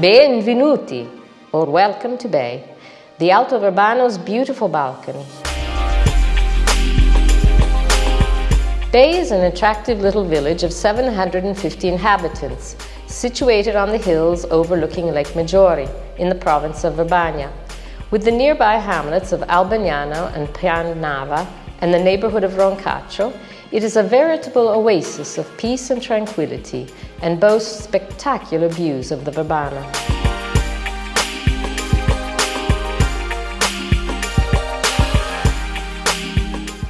Benvenuti, or welcome to Bay, the Alto Verbano's beautiful balcony. Bay is an attractive little village of 750 inhabitants, situated on the hills overlooking Lake Maggiore in the province of Verbania. With the nearby hamlets of Albagnano and Piannava and the neighborhood of Roncaccio, it is a veritable oasis of peace and tranquility and boasts spectacular views of the Verbano.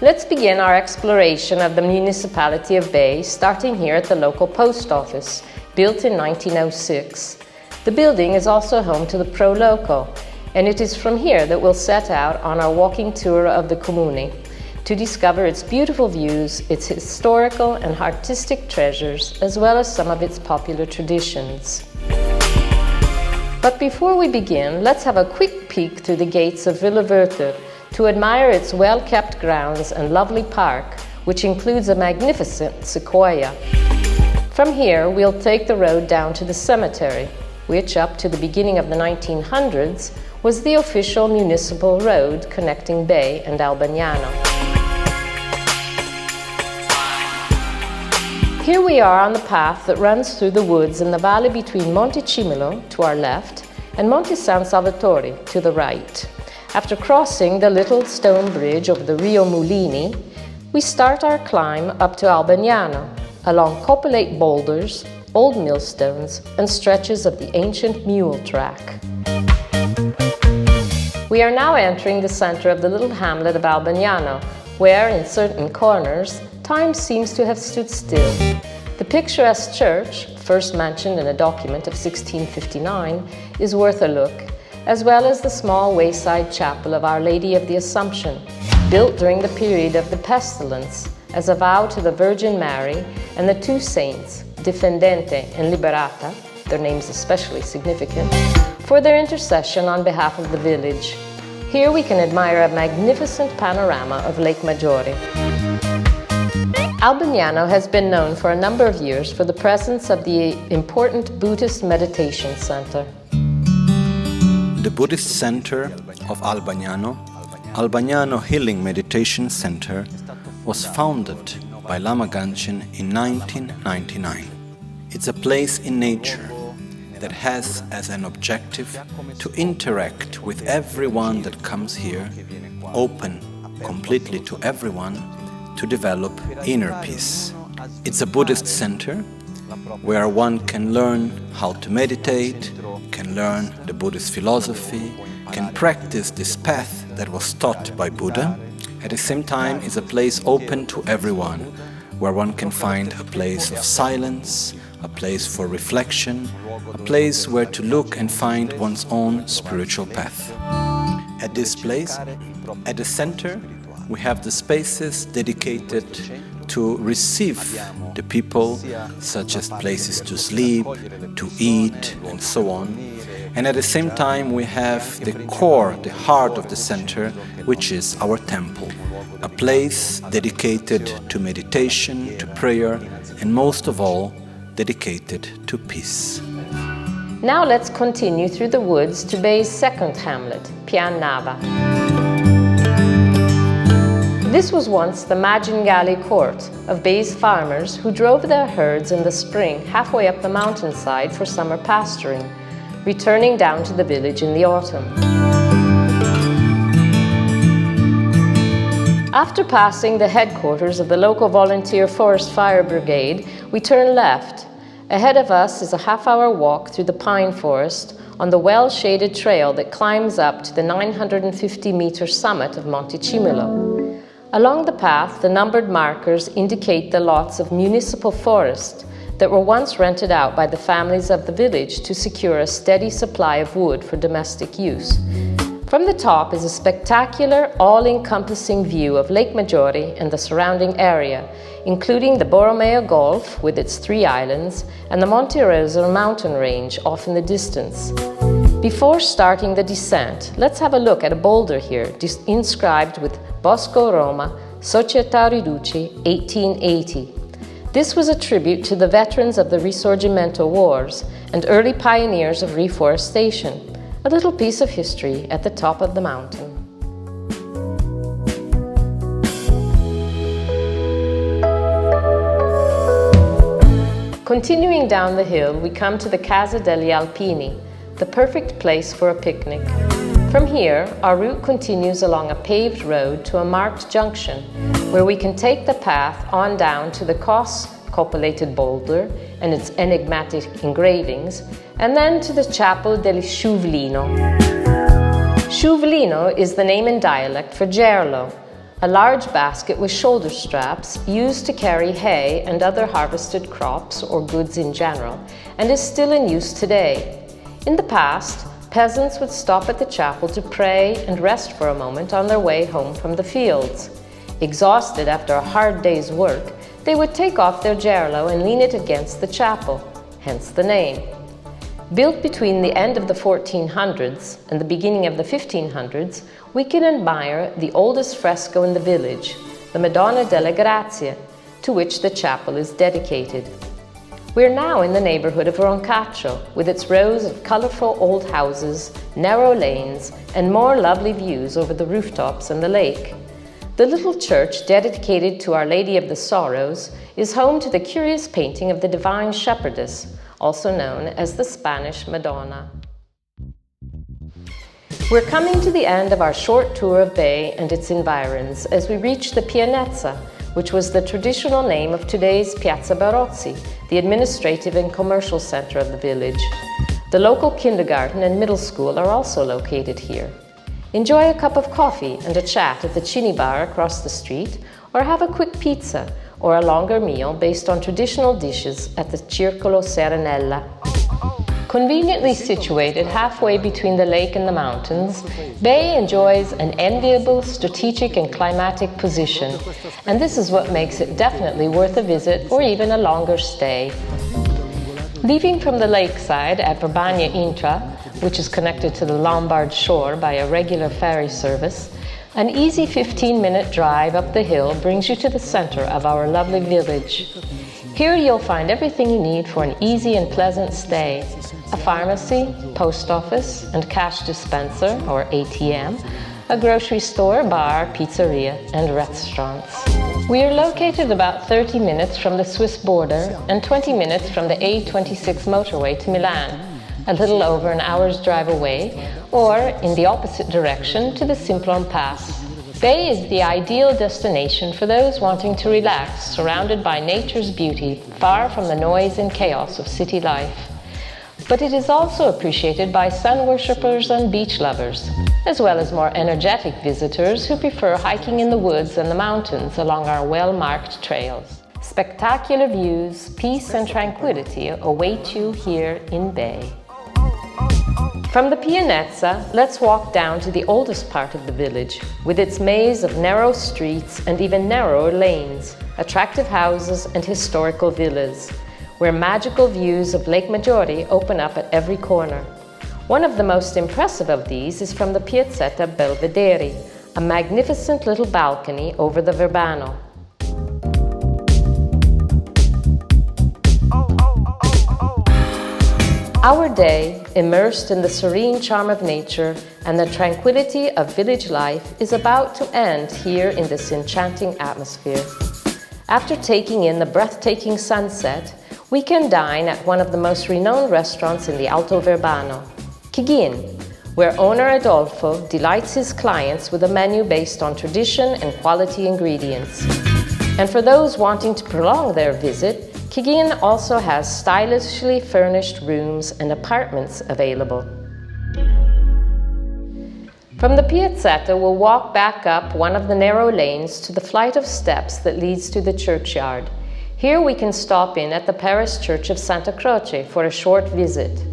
Let's begin our exploration of the municipality of Bay, starting here at the local post office, built in 1906. The building is also home to the Pro Loco, and it is from here that we'll set out on our walking tour of the Comune to discover its beautiful views, its historical and artistic treasures, as well as some of its popular traditions. But before we begin, let's have a quick peek through the gates of Villa Werther to admire its well-kept grounds and lovely park, which includes a magnificent sequoia. From here, we'll take the road down to the cemetery, which up to the beginning of the 1900s was the official municipal road connecting Bay and Albagnano. Here we are on the path that runs through the woods in the valley between Monte Cimolo, to our left, and Monte San Salvatore, to the right. After crossing the little stone bridge over the Rio Mulini, we start our climb up to Albagnano, along copulate boulders, old millstones, and stretches of the ancient mule track. We are now entering the center of the little hamlet of Albagnano, where, in certain corners, time seems to have stood still. The picturesque church, first mentioned in a document of 1659, is worth a look, as well as the small wayside chapel of Our Lady of the Assumption, built during the period of the pestilence as a vow to the Virgin Mary and the two saints, Defendente and Liberata, their names especially significant, for their intercession on behalf of the village. Here we can admire a magnificent panorama of Lake Maggiore. Albagnano has been known for a number of years for the presence of the important Buddhist meditation center. The Buddhist center of Albagnano, Albagnano Healing Meditation Center, was founded by Lama Ganchen in 1999. It's a place in nature that has as an objective to interact with everyone that comes here, open completely to everyone, to develop inner peace. It's a Buddhist center where one can learn how to meditate, can learn the Buddhist philosophy, can practice this path that was taught by Buddha. At the same time, it's a place open to everyone, where one can find a place of silence, a place for reflection, a place where to look and find one's own spiritual path. At this place, at the center, we have the spaces dedicated to receive the people, such as places to sleep, to eat, and so on. And at the same time, we have the core, the heart of the center, which is our temple, a place dedicated to meditation, to prayer, and most of all, dedicated to peace. Now let's continue through the woods to Bay's second hamlet, Piannava. This was once the Maggiore court of Bay's farmers who drove their herds in the spring halfway up the mountainside for summer pasturing, returning down to the village in the autumn. After passing the headquarters of the local volunteer forest fire brigade, we turn left. Ahead of us is a half-hour walk through the pine forest on the well-shaded trail that climbs up to the 950-meter summit of Monte Cimolo. Along the path, the numbered markers indicate the lots of municipal forest that were once rented out by the families of the village to secure a steady supply of wood for domestic use. From the top is a spectacular, all-encompassing view of Lake Maggiore and the surrounding area, including the Borromeo Gulf with its 3 islands and the Monte Rosa mountain range off in the distance. Before starting the descent, let's have a look at a boulder here inscribed with Bosco Roma, Società Riduci, 1880. This was a tribute to the veterans of the Risorgimento Wars and early pioneers of reforestation, a little piece of history at the top of the mountain. Continuing down the hill, we come to the Casa degli Alpini, the perfect place for a picnic. From here, our route continues along a paved road to a marked junction, where we can take the path on down to the Cos copilated boulder and its enigmatic engravings, and then to the Chapel del Sciuvlino. Sciuvlino is the name in dialect for gerlo, a large basket with shoulder straps used to carry hay and other harvested crops or goods in general, and is still in use today. In the past, peasants would stop at the chapel to pray and rest for a moment on their way home from the fields. Exhausted after a hard day's work, they would take off their gerlo and lean it against the chapel, hence the name. Built between the end of the 1400s and the beginning of the 1500s, we can admire the oldest fresco in the village, the Madonna delle Grazie, to which the chapel is dedicated. We're now in the neighborhood of Roncaccio, with its rows of colorful old houses, narrow lanes, and more lovely views over the rooftops and the lake. The little church, dedicated to Our Lady of the Sorrows, is home to the curious painting of the Divine Shepherdess, also known as the Spanish Madonna. We're coming to the end of our short tour of Bay and its environs as we reach the Pianezza, which was the traditional name of today's Piazza Barozzi, the administrative and commercial center of the village. The local kindergarten and middle school are also located here. Enjoy a cup of coffee and a chat at the Cini Bar across the street, or have a quick pizza or a longer meal based on traditional dishes at the Circolo Serenella. Conveniently situated halfway between the lake and the mountains, Bay enjoys an enviable strategic and climatic position, and this is what makes it definitely worth a visit or even a longer stay. Leaving from the lakeside at Verbania Intra, which is connected to the Lombard shore by a regular ferry service, an easy 15-minute drive up the hill brings you to the center of our lovely village. Here you'll find everything you need for an easy and pleasant stay: a pharmacy, post office, and cash dispenser, or ATM, a grocery store, bar, pizzeria, and restaurants. We are located about 30 minutes from the Swiss border and 20 minutes from the A26 motorway to Milan, a little over an hour's drive away, or in the opposite direction to the Simplon Pass. Bay is the ideal destination for those wanting to relax, surrounded by nature's beauty, far from the noise and chaos of city life. But it is also appreciated by sun worshippers and beach lovers, as well as more energetic visitors who prefer hiking in the woods and the mountains along our well-marked trails. Spectacular views, peace and tranquility await you here in Bay. From the Pianezza, let's walk down to the oldest part of the village, with its maze of narrow streets and even narrower lanes, attractive houses and historical villas, where magical views of Lake Maggiore open up at every corner. One of the most impressive of these is from the Piazzetta Belvedere, a magnificent little balcony over the Verbano. Our day, immersed in the serene charm of nature and the tranquility of village life, is about to end here in this enchanting atmosphere. After taking in the breathtaking sunset, we can dine at one of the most renowned restaurants in the Alto Verbano, Kigin, where owner Adolfo delights his clients with a menu based on tradition and quality ingredients. And for those wanting to prolong their visit, Kigin also has stylishly furnished rooms and apartments available. From the Piazzetta, we'll walk back up one of the narrow lanes to the flight of steps that leads to the churchyard. Here we can stop in at the parish church of Santa Croce for a short visit.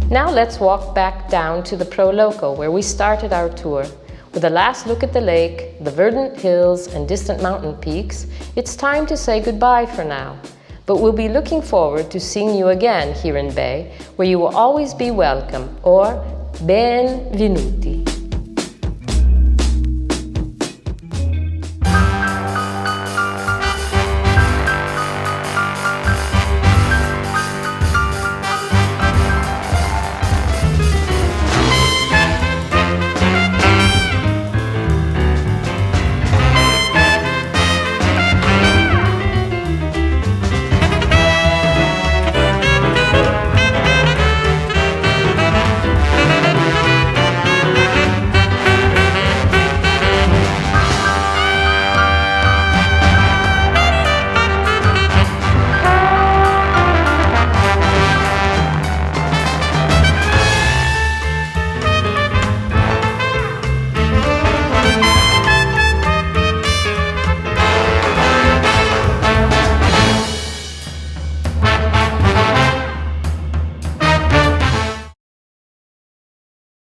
Now let's walk back down to the Pro Loco, where we started our tour. With a last look at the lake, the verdant hills and distant mountain peaks, it's time to say goodbye for now. but we'll be looking forward to seeing you again here in Bay, where you will always be welcome, or benvenuti.